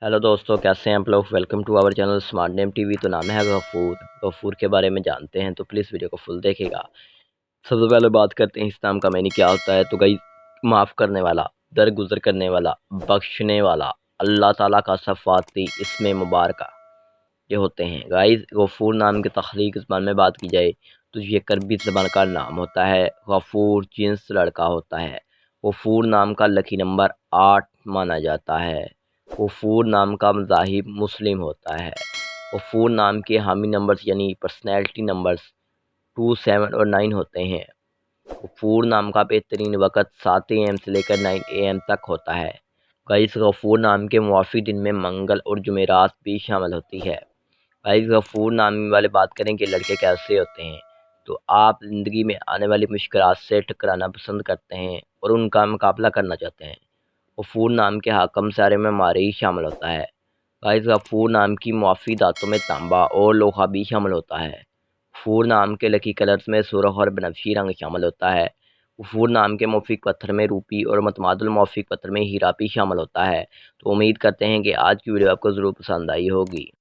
Hello दोस्तों, कैसे हैं आप लोग। Welcome to our channel smart name TV. तो नाम है गफूर। गफूर के बारे में जानते हैं, तो प्लीज़ वीडियो को फुल देखिएगा। सबसे पहले बात करते हैं इस्लाम का मैनी क्या होता है। तो गई माफ़ करने वाला, दरगुजर करने वाला, बख्शने वाला, अल्लाह ताला का सफ़ाती इसमें मुबारक ये होते हैं। गाइस, गफूर नाम की तख्लीक ज़बान में बात की जाए तो ये करबी ज़बान का नाम होता है। गफूर जिन्स लड़का होता है। गफूर नाम का लकी नंबर 8 माना जाता है। गफूर नाम का मज़ाहिब मुस्लिम होता है। गफूर नाम के हामी नंबर्स यानी पर्सनैलिटी नंबर्स 2, 7 और 9 होते हैं। गफूर नाम का बेहतरीन वक़्त 7 AM से लेकर 9 AM तक होता है। गाइस, गफूर नाम के मुवाफ़िक दिन में मंगल और जुमेरात भी शामिल होती है। गाइस, गफूर नाम वाले बात करें कि लड़के कैसे होते हैं, तो आप ज़िंदगी में आने वाली मुश्किलात से टकराना पसंद करते हैं और उनका मुकाबला करना चाहते हैं। गफूर नाम के हाकम सारे में मारी शामिल होता है। गाइस, गफूर नाम की मुआफ़ी दांतों में तांबा और लोहा भी शामिल होता है। गफूर नाम के लकी कलर्स में सुरख और बनफशी रंग शामिल होता है। गफूर नाम के मौफिक पत्थर में रूपी और मतमादुल मौफिक पत्थर में हीरा भी शामिल होता है। तो उम्मीद करते हैं कि आज की वीडियो आपको ज़रूर पसंद आई होगी।